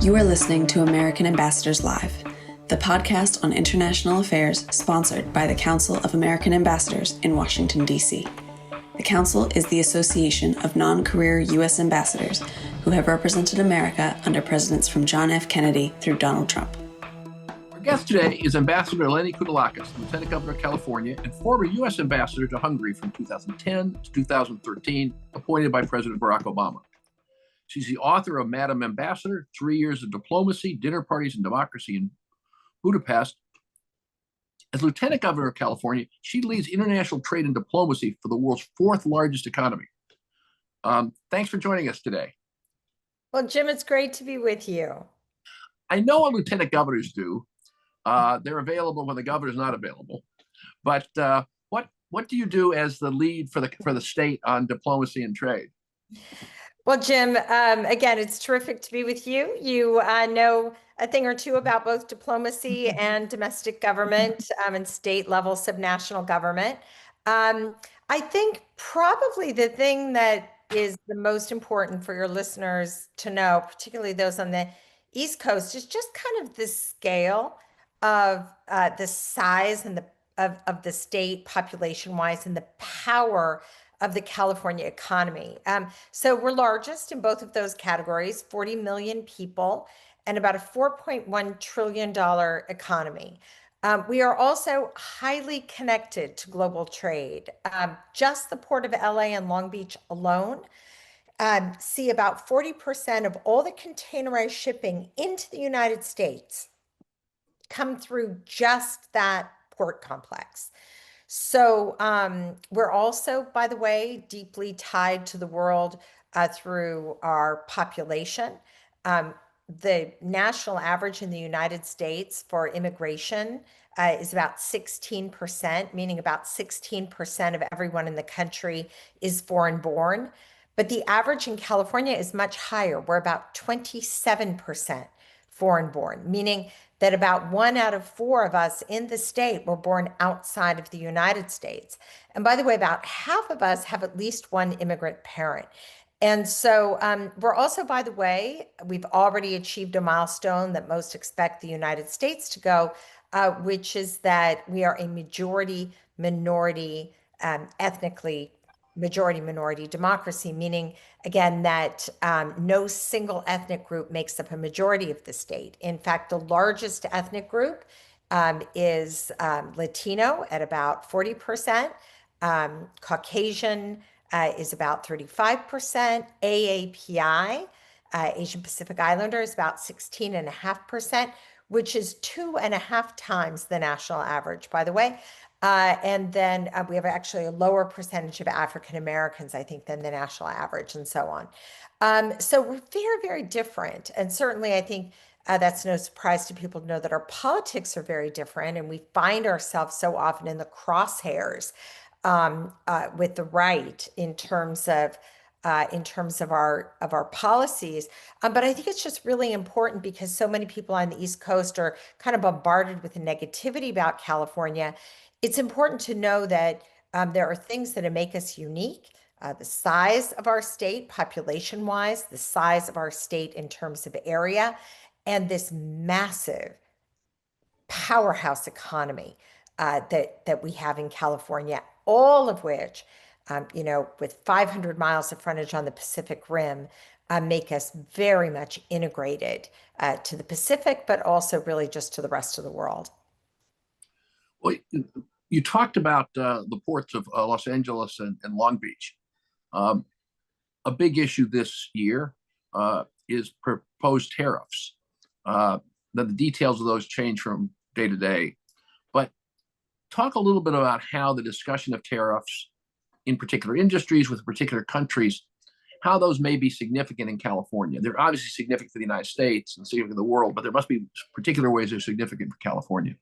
You are listening to American Ambassadors Live, the podcast on international affairs sponsored by the Council of American Ambassadors in Washington, D.C. The Council is the association of non-career U.S. ambassadors who have represented America under presidents from John F. Kennedy through Donald Trump. Our guest today is Ambassador Eleni Kounalakis, Lieutenant Governor of California and former U.S. Ambassador to Hungary from 2010 to 2013, appointed by President Barack Obama. She's the author of Madam Ambassador, 3 Years of Diplomacy, Dinner Parties, and Democracy in Budapest. As Lieutenant Governor of California, she leads international trade and diplomacy for the world's fourth largest economy. Thanks for joining us today. Well, Jim, it's great to be with you. I know what lieutenant governors do. They're available when the governor's not available. But what do you do as the lead for the state on diplomacy and trade? Well, Jim, again, it's terrific to be with you. You know a thing or two about both diplomacy and domestic government and state level subnational government. I think probably the thing that is the most important for your listeners to know, particularly those on the East Coast, is just kind of the scale of the size and of the state population-wise and the power of the California economy. So we're largest in both of those categories, 40 million people and about a $4.1 trillion economy. We are also highly connected to global trade. Just the Port of LA and Long Beach alone see about 40% of all the containerized shipping into the United States come through just that port complex. So we're also, by the way, deeply tied to the world through our population. The national average in the United States for immigration is about 16%, meaning about 16% of everyone in the country is foreign born. But the average in California is much higher. We're about 27% foreign born, meaning that about 1 out of 4 of us in the state were born outside of the United States. And by the way, about half of us have at least one immigrant parent. And so we're also, by the way, we've already achieved a milestone that most expect the United States to go, which is that we are a majority minority, ethnically majority minority democracy, meaning, again, that no single ethnic group makes up a majority of the state. In fact, the largest ethnic group is Latino at about 40%, Caucasian is about 35%, AAPI, Asian Pacific Islander, is about 16.5%, which is 2.5 times the national average, by the way. And then we have actually a lower percentage of African Americans, I think, than the national average, and so on. So we're very, very different. And certainly, I think that's no surprise to people to know that our politics are very different, and we find ourselves so often in the crosshairs with the right in terms of our policies. But I think it's just really important because so many people on the East Coast are kind of bombarded with the negativity about California. It's important to know that there are things that make us unique. The size of our state, population-wise, the size of our state in terms of area, and this massive powerhouse economy that we have in California, all of which, with 500 miles of frontage on the Pacific Rim, make us very much integrated to the Pacific, but also really just to the rest of the world. Well, you talked about the ports of Los Angeles and Long Beach. A big issue this year is proposed tariffs. The details of those change from day to day. But talk a little bit about how the discussion of tariffs in particular industries with particular countries, how those may be significant in California. They're obviously significant for the United States and significant for the world, but there must be particular ways they're significant for California.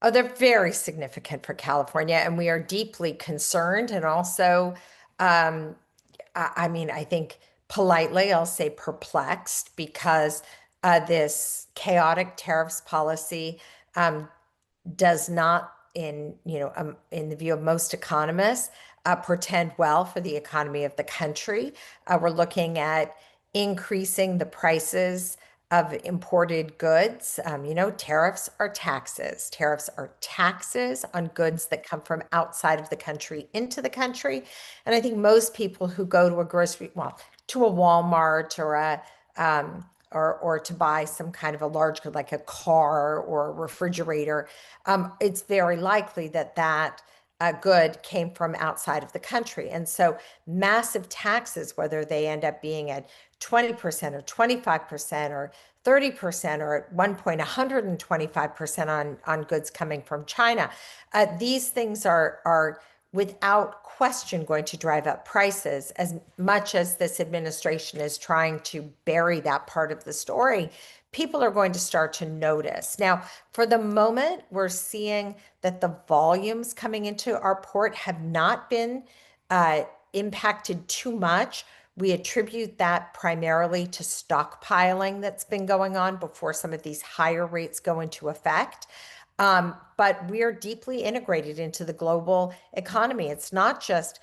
Oh, they're very significant for California, and we are deeply concerned. And also, I think politely, I'll say perplexed, because this chaotic tariffs policy does not, in the view of most economists, portend well for the economy of the country. We're looking at increasing the prices of imported goods. Tariffs are taxes. Tariffs are taxes on goods that come from outside of the country into the country. And I think most people who go to to a Walmart or or to buy some kind of a large good like a car or a refrigerator, it's very likely that good came from outside of the country. And so massive taxes, whether they end up being at 20% or 25% or 30% or at one point 125% on goods coming from China. These things are without question going to drive up prices. As much as this administration is trying to bury that part of the story, people are going to start to notice. Now, for the moment, we're seeing that the volumes coming into our port have not been impacted too much. We attribute that primarily to stockpiling that's been going on before some of these higher rates go into effect. But we are deeply integrated into the global economy. It's not just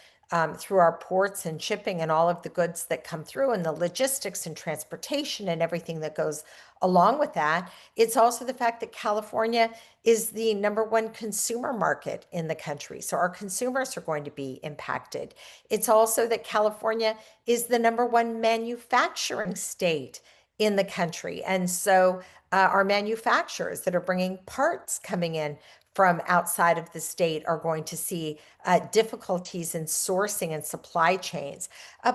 through our ports and shipping and all of the goods that come through and the logistics and transportation and everything that goes along with that. It's also the fact that California is the #1 consumer market in the country. So our consumers are going to be impacted. It's also that California is the #1 manufacturing state in the country. And so our manufacturers that are bringing parts coming in from outside of the state are going to see difficulties in sourcing and supply chains.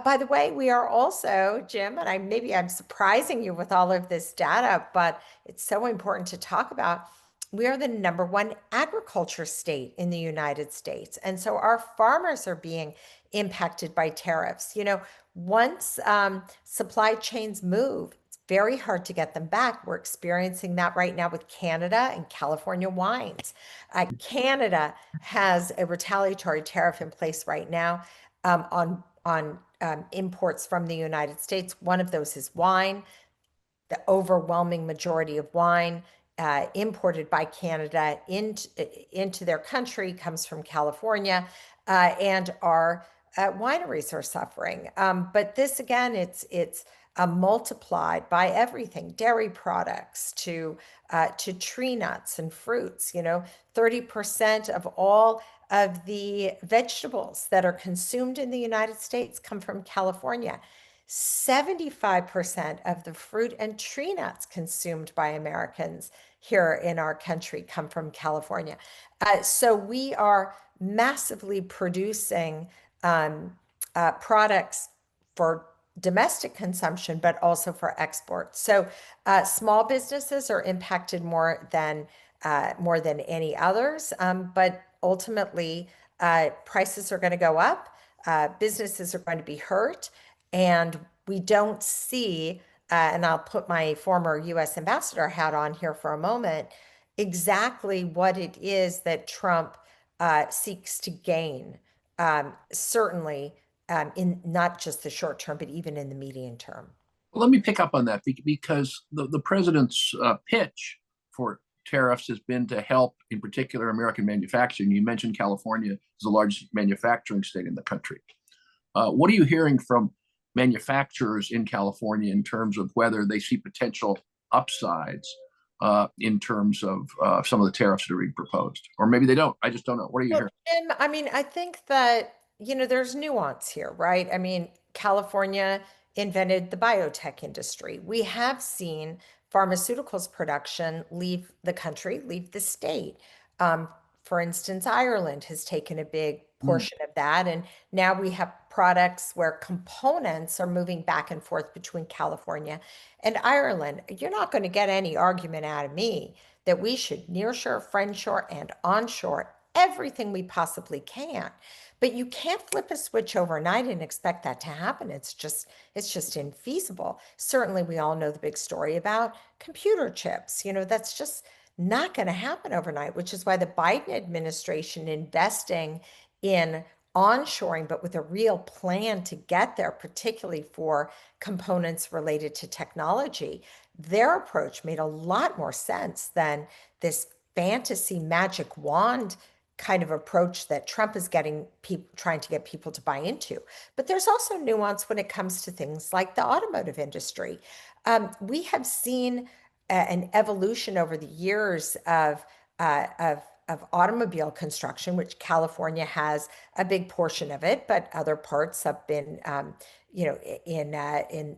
By the way, we are also, Jim, and maybe I'm surprising you with all of this data, but it's so important to talk about. We are the #1 agriculture state in the United States. And so our farmers are being impacted by tariffs. Once supply chains move, it's very hard to get them back. We're experiencing that right now with Canada and California wines. Canada has a retaliatory tariff in place right now on imports from the United States. One of those is wine. The overwhelming majority of wine imported by Canada into their country comes from California, and our wineries are suffering. But this again, it's multiplied by everything, dairy products to tree nuts and fruits. 30% of all of the vegetables that are consumed in the United States come from California. 75% of the fruit and tree nuts consumed by Americans here in our country come from California. So we are massively producing products for domestic consumption, but also for export. So small businesses are impacted more than any others, but ultimately prices are going to go up. Businesses are going to be hurt. And we don't see, and I'll put my former U.S. ambassador hat on here for a moment, exactly what it is that Trump seeks to gain, certainly in not just the short term, but even in the medium term. Well, let me pick up on that because the president's pitch for tariffs has been to help, in particular, American manufacturing. You mentioned California is the largest manufacturing state in the country. What are you hearing from manufacturers in California in terms of whether they see potential upsides in terms of some of the tariffs that are being proposed? Or maybe they don't. I just don't know. What are you hearing? Jim, I think that, there's nuance here, right? California invented the biotech industry. We have seen pharmaceuticals production leave the country, leave the state. For instance, Ireland has taken a big portion of that. And now we have products where components are moving back and forth between California and Ireland. You're not going to get any argument out of me that we should nearshore, friendshore, and onshore everything we possibly can. But you can't flip a switch overnight and expect that to happen. It's just infeasible. Certainly, we all know the big story about computer chips. That's just not going to happen overnight, which is why the Biden administration investing in onshoring, but with a real plan to get there, particularly for components related to technology. Their approach made a lot more sense than this fantasy magic wand kind of approach that Trump is trying to get people to buy into. But there's also nuance when it comes to things like the automotive industry. We have seen an evolution over the years of automobile construction, which California has a big portion of it, but other parts have been, in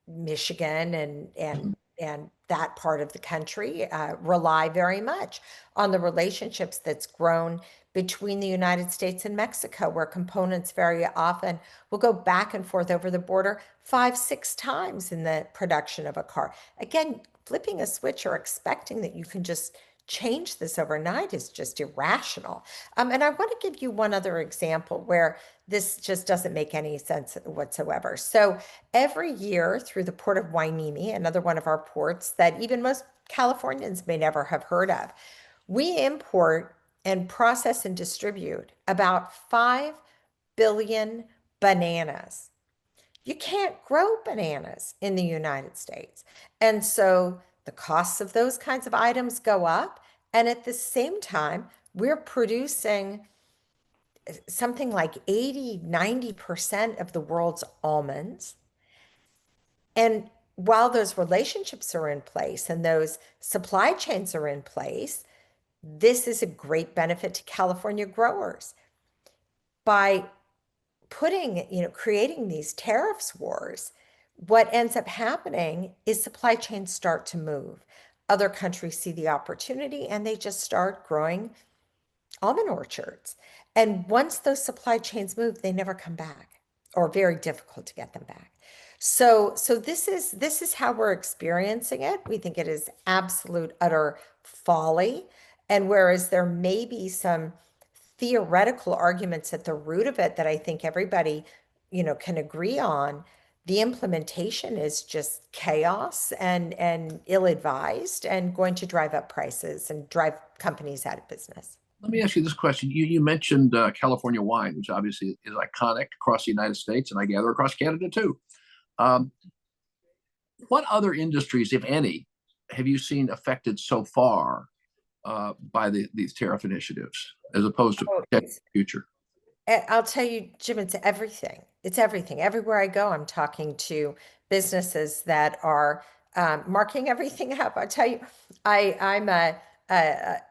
Michigan and that part of the country rely very much on the relationships that's grown between the United States and Mexico, where components very often will go back and forth over the border 5-6 times in the production of a car. Again, flipping a switch or expecting that you can just change this overnight is just irrational. And I want to give you one other example where this just doesn't make any sense whatsoever. So every year through the port of Hueneme, another one of our ports that even most Californians may never have heard of, we import and process and distribute about 5 billion bananas. You can't grow bananas in the United States. And so the costs of those kinds of items go up. And at the same time, we're producing something like 80-90% of the world's almonds. And while those relationships are in place and those supply chains are in place, this is a great benefit to California growers. By creating these tariffs wars, what ends up happening is supply chains start to move. Other countries see the opportunity and they just start growing almond orchards. And once those supply chains move, they never come back, or very difficult to get them back. So this is how we're experiencing it. We think it is absolute utter folly. And whereas there may be some theoretical arguments at the root of it that I think everybody, can agree on, the implementation is just chaos and ill-advised and going to drive up prices and drive companies out of business. Let me ask you this question. You mentioned California wine, which obviously is iconic across the United States, and I gather across Canada too. What other industries, if any, have you seen affected so far by these tariff initiatives, as opposed to the future? I'll tell you, Jim, it's everything. It's everything. Everywhere I go, I'm talking to businesses that are marking everything up. I tell you, I'm a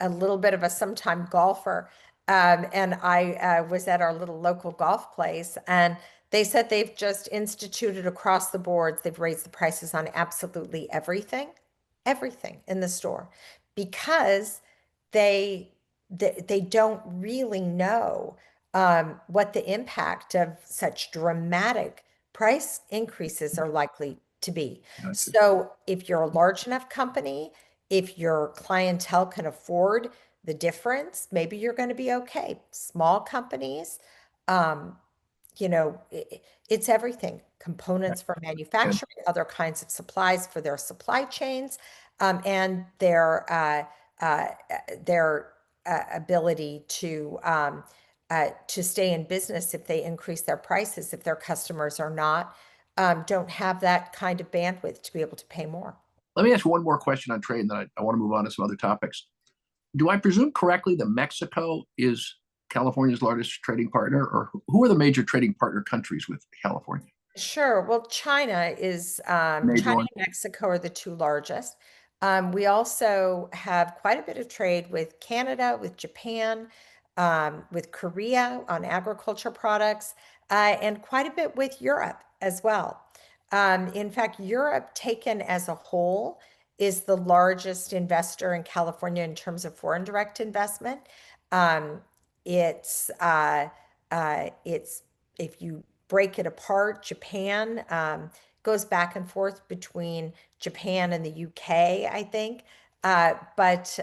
little bit of a sometime golfer, and I was at our little local golf place, and they said they've just instituted across the boards. They've raised the prices on absolutely everything in the store, because they don't really know what the impact of such dramatic price increases are likely to be. Gotcha. So if you're a large enough company, if your clientele can afford the difference, maybe you're going to be okay. Small companies, it's everything. Components for manufacturing, other kinds of supplies for their supply chains, and their ability to stay in business if they increase their prices, if their customers don't have that kind of bandwidth to be able to pay more. Let me ask one more question on trade, and then I want to move on to some other topics. Do I presume correctly that Mexico is California's largest trading partner, or who are the major trading partner countries with California? Sure. Well, China and Mexico are the two largest. We also have quite a bit of trade with Canada, with Japan, with Korea on agriculture products, and quite a bit with Europe as well. In fact, Europe taken as a whole is the largest investor in California in terms of foreign direct investment. It's if you break it apart, Japan goes back and forth between Japan and the UK, I think. But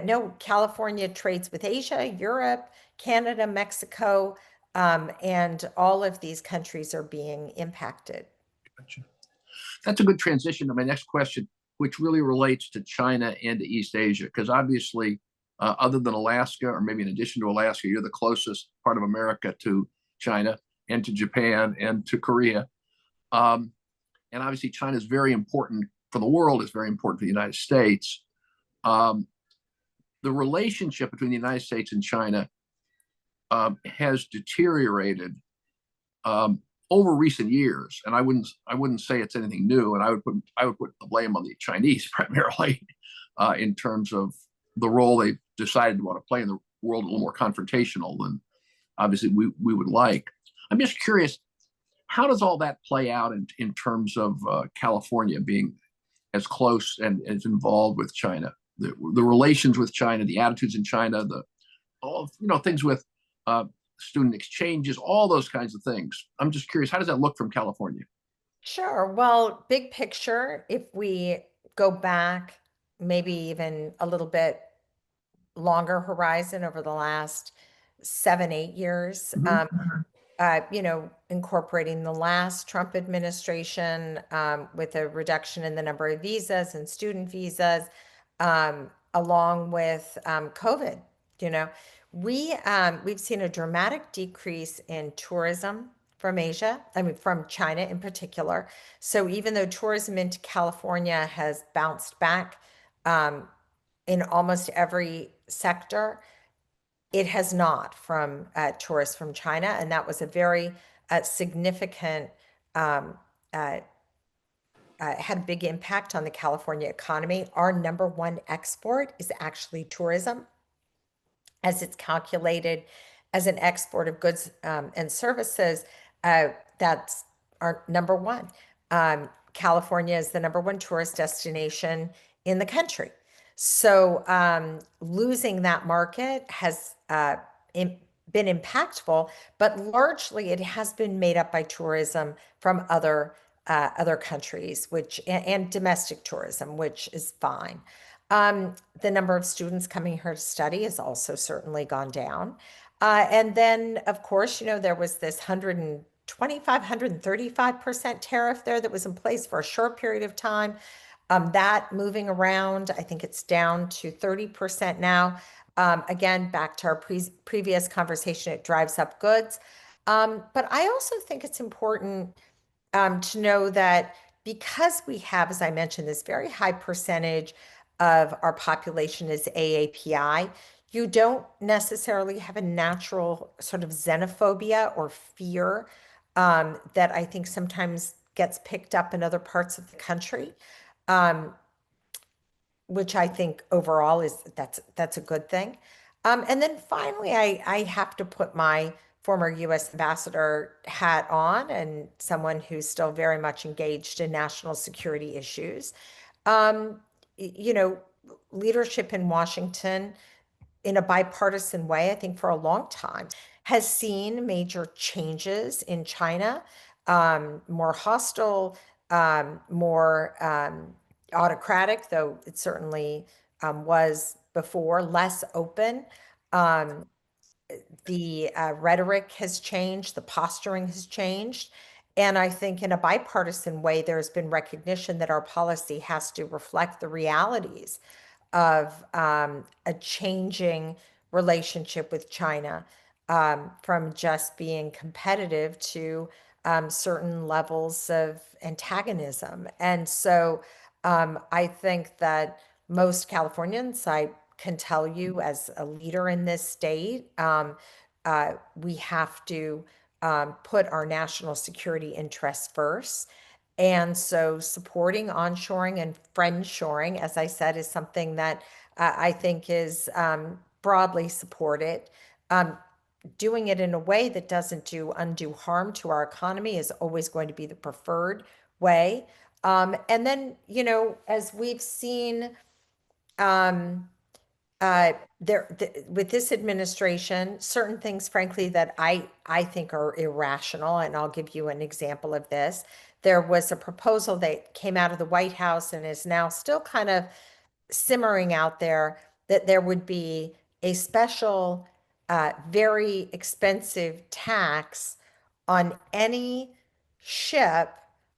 no, California trades with Asia, Europe, Canada, Mexico, and all of these countries are being impacted. Gotcha. That's a good transition to my next question, which really relates to China and to East Asia, because obviously, other than Alaska, or maybe in addition to Alaska, you're the closest part of America to China and to Japan and to Korea. And obviously, China is very important for the world, it's very important for the United States. the relationship between the United States and China has deteriorated over recent years, and I wouldn't say it's anything new, and I would put the blame on the Chinese primarily in terms of the role they decided to want to play in the world, a little more confrontational than obviously we would like. I'm just curious, how does all that play out in terms of California being as close and as involved with China, the relations with China, the attitudes in China, the all things with student exchanges, all those kinds of things. I'm just curious, how does that look from California? Sure. Well, big picture, if we go back maybe even a little bit longer horizon over the last 7, 8 years, incorporating the last Trump administration with a reduction in the number of visas and student visas, along with COVID, you know, we've seen a dramatic decrease in tourism from Asia, I mean, from China in particular. So even though tourism into California has bounced back in almost every sector, it has not from tourists from China, and that was a very significant, had a big impact on the California economy. Our number one export is actually tourism, as it's calculated as an export of goods and services. That's our number one. California is the number one tourist destination in the country. So losing that market has been impactful, but largely it has been made up by tourism from other countries, which and domestic tourism, which is fine. The number of students coming here to study has also certainly gone down. And then, of course, there was this 125, 135% tariff there that was in place for a short period of time. That moving around, I think it's down to 30% now. Again, back to our previous conversation, it drives up goods. But I also think it's important to know that because we have, as I mentioned, this very high percentage of our population is AAPI, you don't necessarily have a natural sort of xenophobia or fear that I think sometimes gets picked up in other parts of the country, which I think overall that's a good thing. And then finally, I have to put my former U.S. ambassador hat on and someone who's still very much engaged in national security issues. You know, leadership in Washington in a bipartisan way, I think for a long time, has seen major changes in China, more hostile, more autocratic, though it certainly was before, less open. The rhetoric has changed, the posturing has changed. And I think in a bipartisan way, there's been recognition that our policy has to reflect the realities of a changing relationship with China, from just being competitive to certain levels of antagonism. And so I think that most Californians, I can tell you as a leader in this state, we have to put our national security interests first. And so supporting onshoring and friendshoring, as I said, is something that I think is broadly supported. Doing it in a way that doesn't do undue harm to our economy is always going to be the preferred way. And then, as we've seen, with this administration, certain things, frankly, that I think are irrational, and I'll give you an example of this. There was a proposal that came out of the White House and is now still kind of simmering out there, that there would be a special, very expensive tax on any ship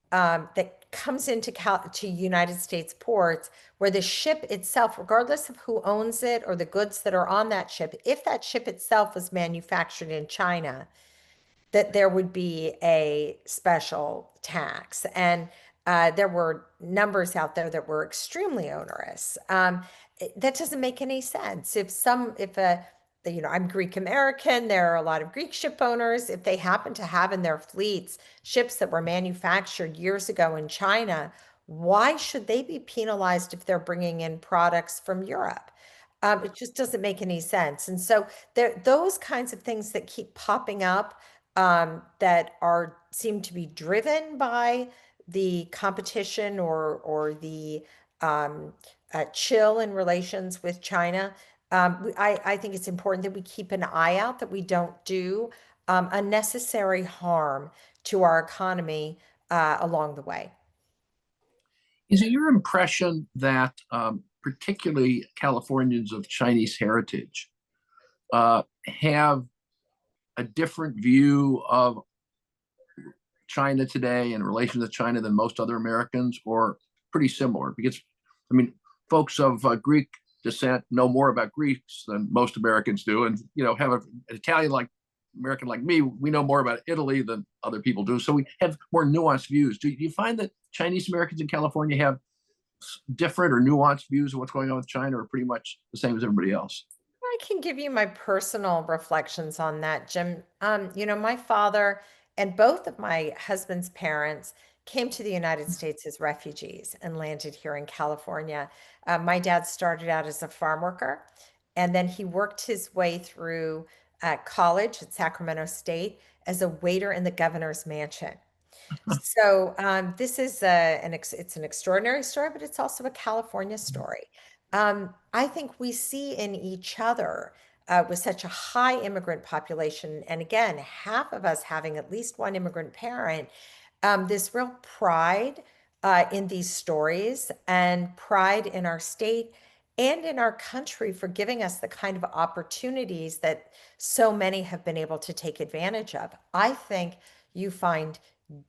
that comes into to United States ports, where the ship itself, regardless of who owns it or the goods that are on that ship, if that ship itself was manufactured in China, that there would be a special tax. And there were numbers out there that were extremely onerous. that doesn't make any sense. I'm Greek American, there are a lot of Greek ship owners. If they happen to have in their fleets ships that were manufactured years ago in China, why should they be penalized if they're bringing in products from Europe? It just doesn't make any sense. And so those kinds of things that keep popping up, that seem to be driven by the competition or the chill in relations with China. I think it's important that we keep an eye out, that we don't do unnecessary harm to our economy along the way. Is it your impression that particularly Californians of Chinese heritage have a different view of China today in relation to China than most other Americans, or pretty similar? Because, I mean, folks of Greek descent know more about Greeks than most Americans do, and have an Italian like American like me, we know more about Italy than other people do. So we have more nuanced views. Do you find that Chinese Americans in California have different or nuanced views of what's going on with China, or pretty much the same as everybody else? I can give you my personal reflections on that, Jim. My father and both of my husband's parents came to the United States as refugees and landed here in California. My dad started out as a farm worker, and then he worked his way through college at Sacramento State as a waiter in the governor's mansion. So this is it's an extraordinary story, but it's also a California story. I think we see in each other, with such a high immigrant population, and again, half of us having at least one immigrant parent, this real pride in these stories, and pride in our state and in our country for giving us the kind of opportunities that so many have been able to take advantage of. I think you find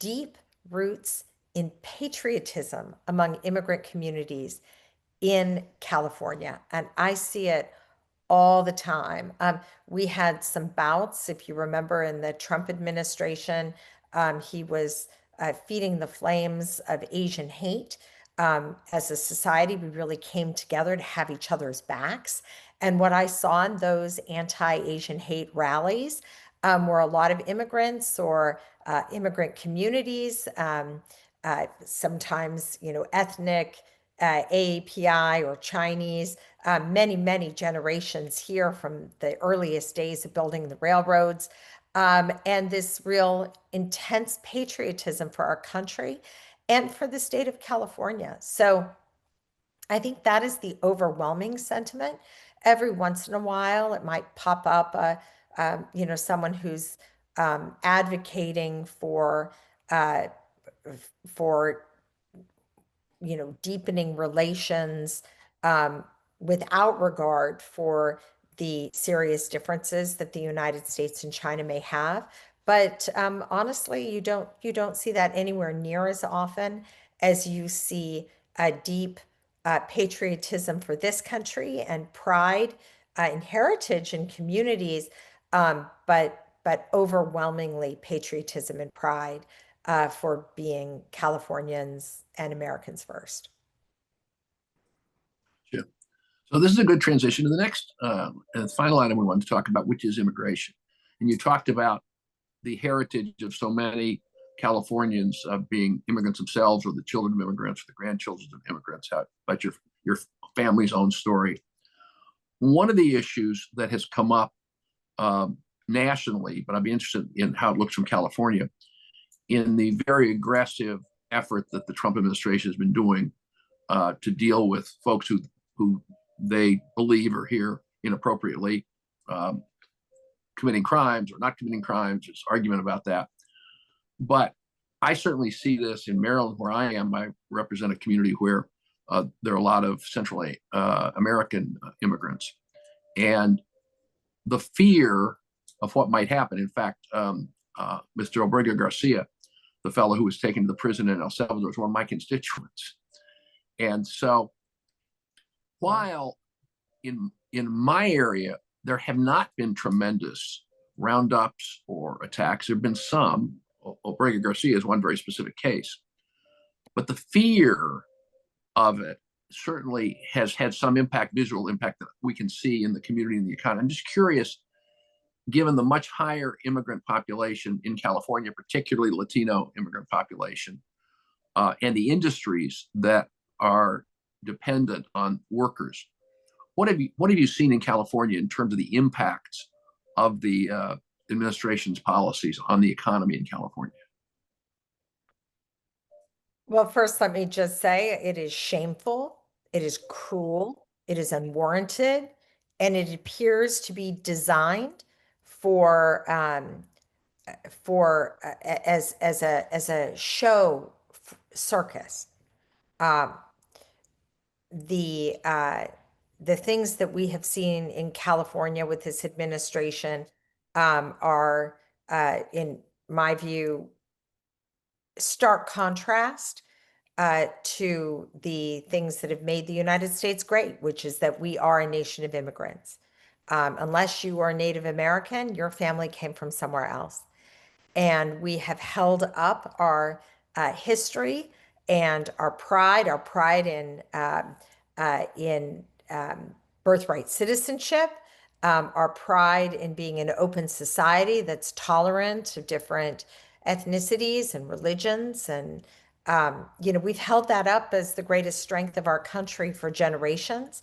deep roots in patriotism among immigrant communities in California, and I see it all the time. We had some bouts, if you remember, in the Trump administration. He was feeding the flames of Asian hate. As a society, we really came together to have each other's backs. And what I saw in those anti-Asian hate rallies were a lot of immigrants or immigrant communities, sometimes, ethnic, AAPI or Chinese, many, many generations here from the earliest days of building the railroads, and this real intense patriotism for our country and for the state of California. So I think that is the overwhelming sentiment. Every once in a while, it might pop up, someone who's advocating uh, for deepening relations, without regard for the serious differences that the United States and China may have. But honestly, you don't see that anywhere near as often as you see a deep patriotism for this country and pride in heritage and communities, but overwhelmingly patriotism and pride for being Californians and Americans first. Yeah. So this is a good transition to the next and final item we wanted to talk about, which is immigration. And you talked about the heritage of so many Californians being immigrants themselves, or the children of immigrants, or the grandchildren of immigrants, about your family's own story. One of the issues that has come up nationally, but I'd be interested in how it looks from California, in the very aggressive effort that the Trump administration has been doing to deal with folks who they believe are here inappropriately, committing crimes or not committing crimes. There's argument about that. But I certainly see this in Maryland, where I am. I represent a community where there are a lot of Central American immigrants. And the fear of what might happen, in fact, Mr. Obregón Garcia, the fellow who was taken to the prison in El Salvador, is one of my constituents. And so while in my area, there have not been tremendous roundups or attacks, there have been some. Obregón Garcia is one very specific case. But the fear of it certainly has had some impact, visual impact that we can see in the community and the economy. I'm just curious, given the much higher immigrant population in California, particularly Latino immigrant population, and the industries that are dependent on workers, what have you seen in California in terms of the impacts of the administration's policies on the economy in California? Well, first, let me just say it is shameful, it is cruel, it is unwarranted, and it appears to be designed for as a show circus. Um, the uh, the things that we have seen in California with this administration are, in my view, stark contrast to the things that have made the United States great, which is that we are a nation of immigrants. Unless you are Native American, your family came from somewhere else. And we have held up our history and our pride in birthright citizenship, our pride in being an open society that's tolerant of different ethnicities and religions. And, we've held that up as the greatest strength of our country for generations.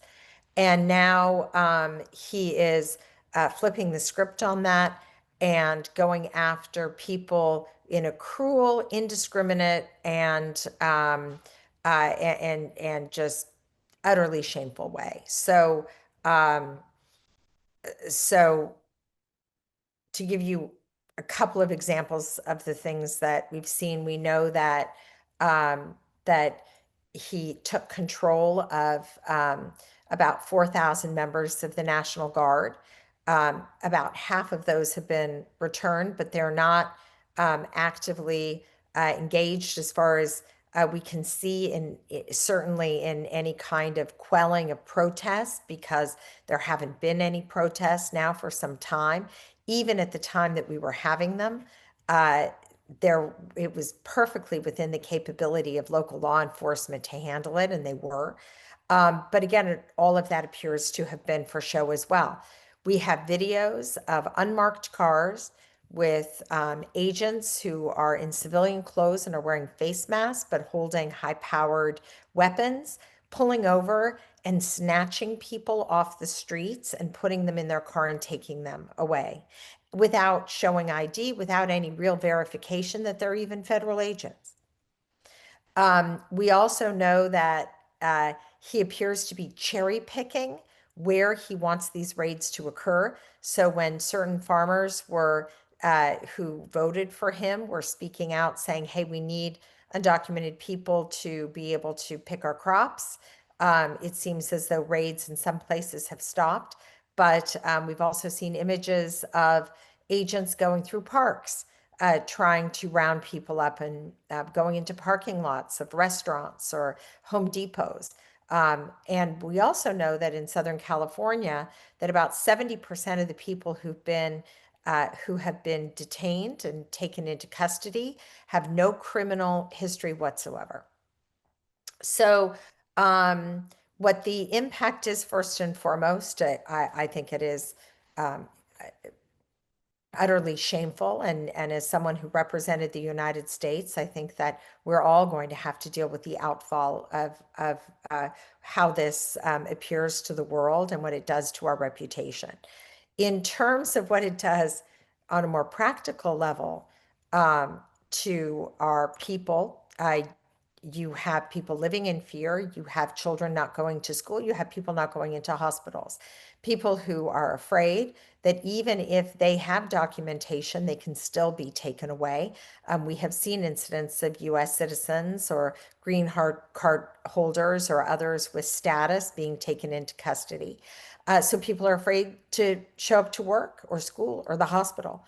And now he is flipping the script on that and going after people in a cruel, indiscriminate, and just utterly shameful way. Um, so to give you a couple of examples of the things that we've seen, we know that that he took control of about 4,000 members of the National Guard. About half of those have been returned, but they're not actively engaged as far as we can see, certainly in any kind of quelling of protests, because there haven't been any protests now for some time. Even at the time that we were having them, it was perfectly within the capability of local law enforcement to handle it, and they were. But again, all of that appears to have been for show as well. We have videos of unmarked cars with agents who are in civilian clothes and are wearing face masks, but holding high-powered weapons, pulling over and snatching people off the streets and putting them in their car and taking them away without showing ID, without any real verification that they're even federal agents. We also know that he appears to be cherry picking where he wants these raids to occur. So when certain farmers who voted for him were speaking out saying, hey, we need undocumented people to be able to pick our crops, it seems as though raids in some places have stopped. But we've also seen images of agents going through parks, trying to round people up and going into parking lots of restaurants or Home Depots. And we also know that in Southern California, that about 70% of the people who have been detained and taken into custody have no criminal history whatsoever. So what the impact is, first and foremost, I think it is utterly shameful. And as someone who represented the United States, I think that we're all going to have to deal with the outfall of how this appears to the world and what it does to our reputation. In terms of what it does on a more practical level to our people, you have people living in fear, you have children not going to school, you have people not going into hospitals, people who are afraid that even if they have documentation, they can still be taken away. We have seen incidents of US citizens or green card holders or others with status being taken into custody. So people are afraid to show up to work or school or the hospital.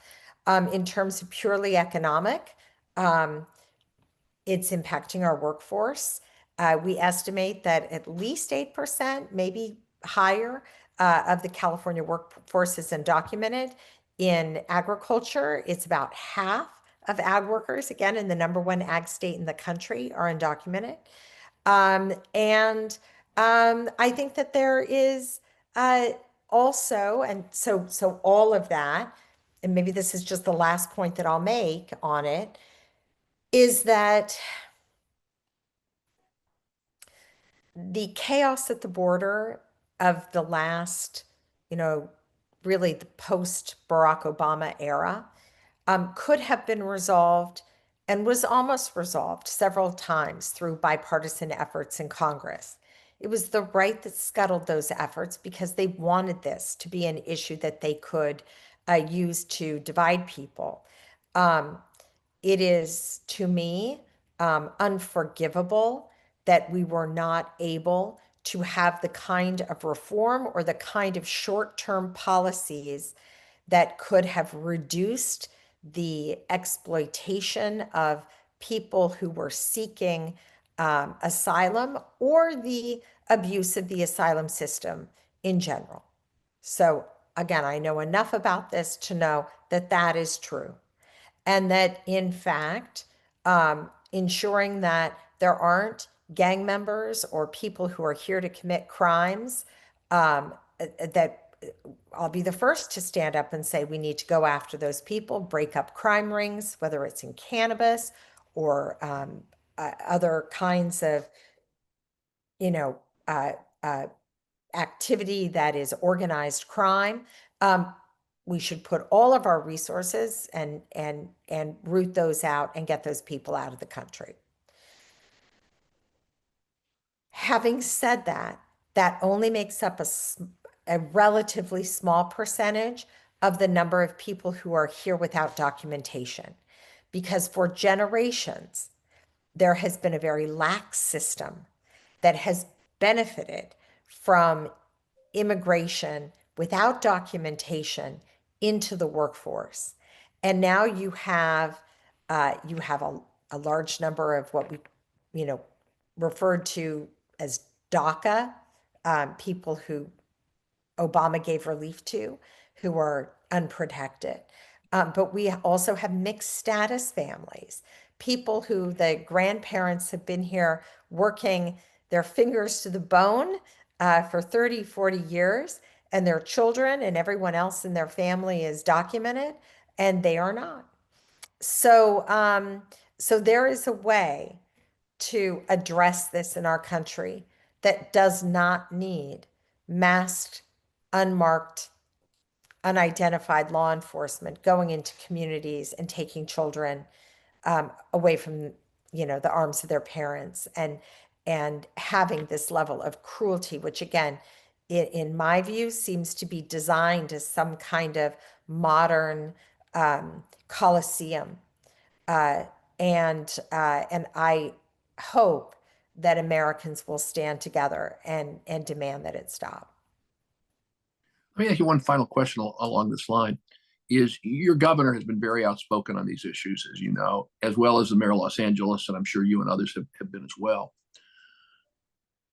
In terms of purely economic, it's impacting our workforce. We estimate that at least 8%, maybe higher, of the California workforce is undocumented. In agriculture, it's about half of ag workers, again, in the #1 ag state in the country, are undocumented. And I think that there is uh, also, and so all of that, and maybe this is just the last point that I'll make on it, is that the chaos at the border of the last, you know, really the post Barack Obama era, could have been resolved and was almost resolved several times through bipartisan efforts in Congress. It was the right that scuttled those efforts because they wanted this to be an issue that they could use to divide people. Um, it is, to me, unforgivable that we were not able to have the kind of reform or the kind of short-term policies that could have reduced the exploitation of people who were seeking asylum or the abuse of the asylum system in general. So again, I know enough about this to know that that is true. And that in fact, ensuring that there aren't gang members or people who are here to commit crimes, that I'll be the first to stand up and say we need to go after those people, break up crime rings, whether it's in cannabis or other kinds of, you know, uh, uh, activity that is organized crime. We should put all of our resources and root those out and get those people out of the country. Having said that, that only makes up a relatively small percentage of the number of people who are here without documentation. Because for generations, there has been a very lax system that has benefited from immigration without documentation into the workforce. And now you have a large number of what we, you know, referred to as DACA, people who Obama gave relief to, who are unprotected. But we also have mixed status families, people who the grandparents have been here working their fingers to the bone for 30, 40 years, and their children and everyone else in their family is documented, and they are not. So, so there is a way to address this in our country that does not need masked, unmarked, unidentified law enforcement going into communities and taking children away from, you know, the arms of their parents and having this level of cruelty, which again, in my view, seems to be designed as some kind of modern coliseum. Uh, and I hope that Americans will stand together and demand that it stop. Let me ask you one final question along this line. Is your governor has been very outspoken on these issues, as you know, as well as the mayor of Los Angeles, and I'm sure you and others have been as well.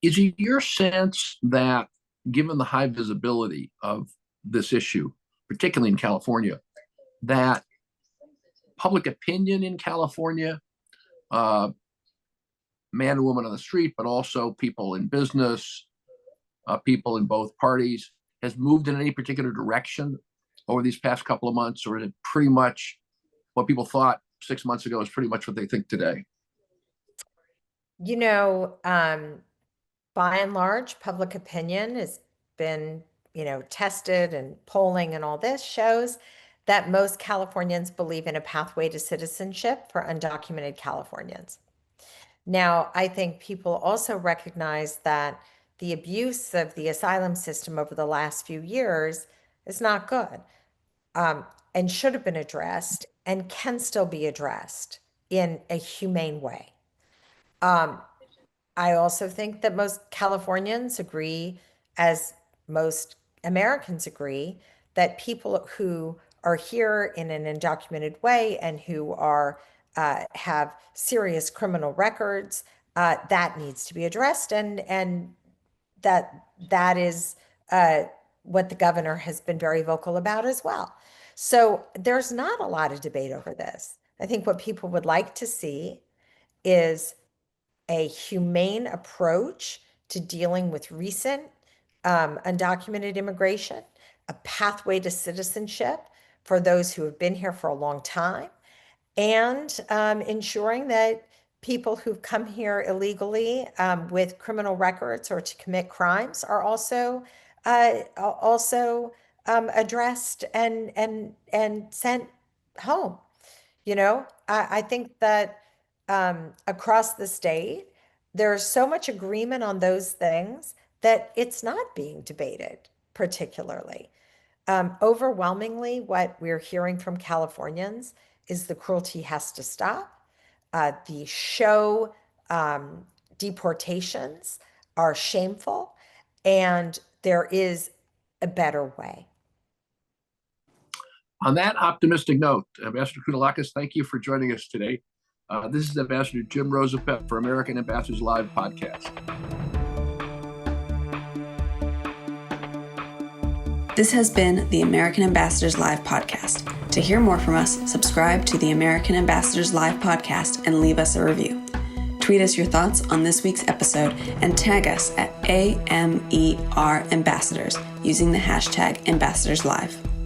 Is it your sense that, given the high visibility of this issue, particularly in California, that public opinion in California, man and woman on the street, but also people in business, people in both parties, has moved in any particular direction over these past couple of months, or is it pretty much what people thought 6 months ago is pretty much what they think today? You know, by and large, public opinion has been, you know, tested, and polling and all this shows that most Californians believe in a pathway to citizenship for undocumented Californians. Now, I think people also recognize that the abuse of the asylum system over the last few years is not good, and should have been addressed and can still be addressed in a humane way. Um, I also think that most Californians agree, as most Americans agree, that people who are here in an undocumented way and who are have serious criminal records, that needs to be addressed, and that is what the governor has been very vocal about as well. So there's not a lot of debate over this. I think what people would like to see is a humane approach to dealing with recent undocumented immigration, a pathway to citizenship for those who have been here for a long time, and ensuring that people who've come here illegally with criminal records or to commit crimes are also addressed and sent home. I think that across the state, there's so much agreement on those things that it's not being debated particularly. Overwhelmingly, what we're hearing from Californians is the cruelty has to stop. The show deportations are shameful, and there is a better way. On that optimistic note, Ambassador Kounalakis, thank you for joining us today. This is Ambassador Jim Rosapepe for American Ambassadors Live podcast. This has been the American Ambassadors Live podcast. To hear more from us, subscribe to the American Ambassadors Live podcast and leave us a review. Tweet us your thoughts on this week's episode and tag us at AMER Ambassadors using the hashtag AmbassadorsLive.